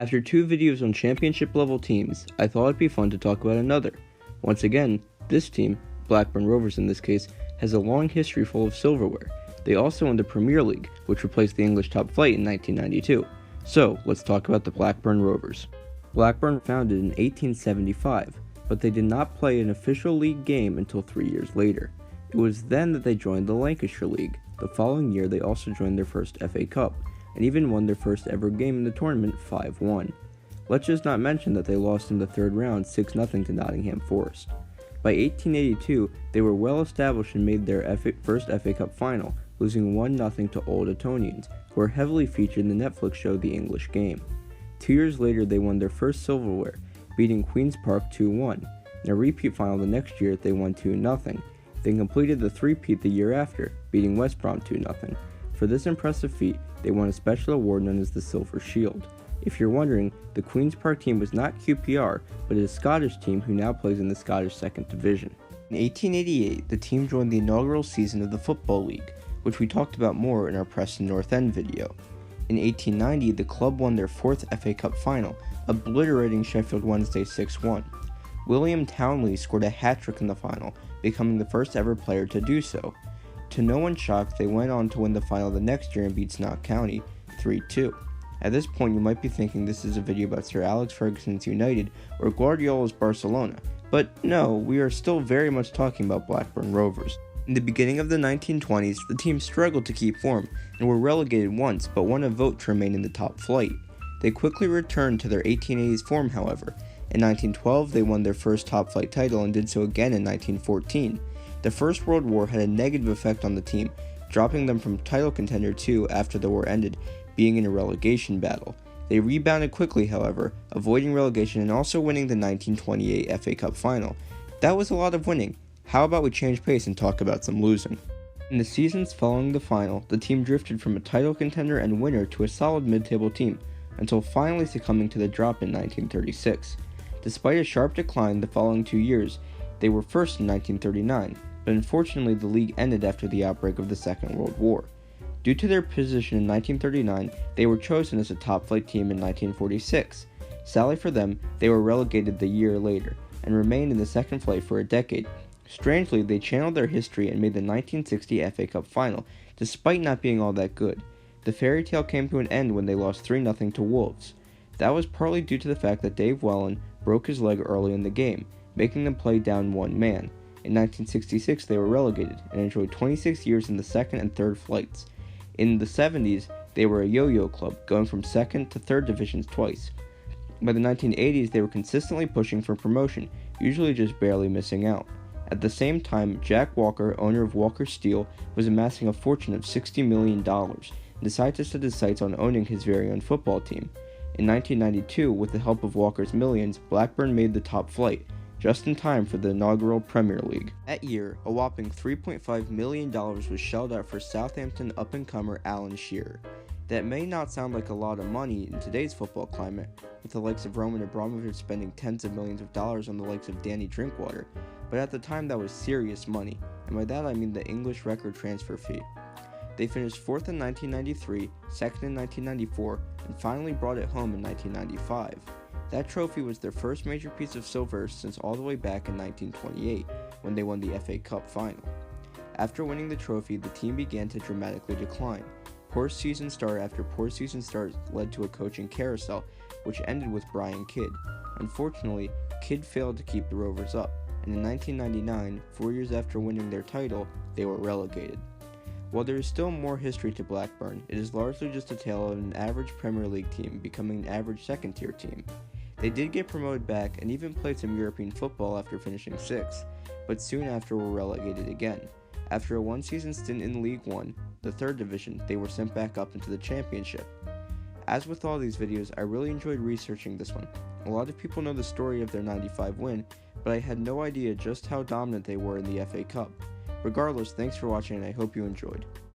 After 2 videos on championship level teams, I thought it'd be fun to talk about another. Once again, this team, Blackburn Rovers in this case, has a long history full of silverware. They also won the Premier League, which replaced the English top flight in 1992. So, let's talk about the Blackburn Rovers. Blackburn founded in 1875, but they did not play an official league game until 3 years later. It was then that they joined the Lancashire League. The following year, they also joined their first FA Cup, and even won their first ever game in the tournament 5-1. Let's just not mention that they lost in the third round 6-0 to Nottingham Forest. By 1882, they were well established and made their first FA Cup final, losing 1-0 to Old Etonians, who are heavily featured in the Netflix show The English Game. 2 years later, they won their first silverware, beating Queen's Park 2-1. In a repeat final the next year, they won 2-0. They completed the three-peat the year after, beating West Brom 2-0. For this impressive feat, they won a special award known as the Silver Shield. If you're wondering, the Queen's Park team was not QPR, but is a Scottish team who now plays in the Scottish 2nd Division. In 1888, the team joined the inaugural season of the Football League, which we talked about more in our Preston North End video. In 1890, the club won their 4th FA Cup final, obliterating Sheffield Wednesday 6-1. William Townley scored a hat-trick in the final, becoming the first ever player to do so. To no one's shock, they went on to win the final the next year and beat Notts County 3-2. At this point, you might be thinking this is a video about Sir Alex Ferguson's United or Guardiola's Barcelona, but no, we are still very much talking about Blackburn Rovers. In the beginning of the 1920s, the team struggled to keep form and were relegated once, but won a vote to remain in the top flight. They quickly returned to their 1880s form, however. In 1912, they won their first top flight title and did so again in 1914. The First World War had a negative effect on the team, dropping them from title contender 2 after the war ended, being in a relegation battle. They rebounded quickly, however, avoiding relegation and also winning the 1928 FA Cup final. That was a lot of winning. How about we change pace and talk about some losing? In the seasons following the final, the team drifted from a title contender and winner to a solid mid-table team, until finally succumbing to the drop in 1936. Despite a sharp decline the following 2 years, they were first in 1939, but unfortunately the league ended after the outbreak of the Second World War. Due to their position in 1939, they were chosen as a top-flight team in 1946. Sadly for them, they were relegated the year later, and remained in the second flight for a decade. Strangely, they channeled their history and made the 1960 FA Cup final, despite not being all that good. The fairy tale came to an end when they lost 3-0 to Wolves. That was partly due to the fact that Dave Whelan broke his leg early in the game, making them play down one man. In 1966, they were relegated and enjoyed 26 years in the second and third flights. In the 70s, they were a yo-yo club, going from second to third divisions twice. By the 1980s, they were consistently pushing for promotion, usually just barely missing out. At the same time, Jack Walker, owner of Walker Steel, was amassing a fortune of $60 million and decided to set his sights on owning his very own football team. In 1992, with the help of Walker's millions, Blackburn made the top flight, just in time for the inaugural Premier League. That year, a whopping $3.5 million was shelled out for Southampton up-and-comer Alan Shearer. That may not sound like a lot of money in today's football climate, with the likes of Roman Abramovich spending tens of millions of dollars on the likes of Danny Drinkwater, but at the time that was serious money, and by that I mean the English record transfer fee. They finished 4th in 1993, 2nd in 1994, and finally brought it home in 1995. That trophy was their first major piece of silver since all the way back in 1928, when they won the FA Cup final. After winning the trophy, the team began to dramatically decline. Poor season start after poor season start led to a coaching carousel, which ended with Brian Kidd. Unfortunately, Kidd failed to keep the Rovers up, and in 1999, 4 years after winning their title, they were relegated. While there is still more history to Blackburn, it is largely just a tale of an average Premier League team becoming an average second-tier team. They did get promoted back and even played some European football after finishing 6th, but soon after were relegated again. After a one-season stint in League One, the 3rd division, they were sent back up into the Championship. As with all these videos, I really enjoyed researching this one. A lot of people know the story of their 95 win, but I had no idea just how dominant they were in the FA Cup. Regardless, thanks for watching and I hope you enjoyed.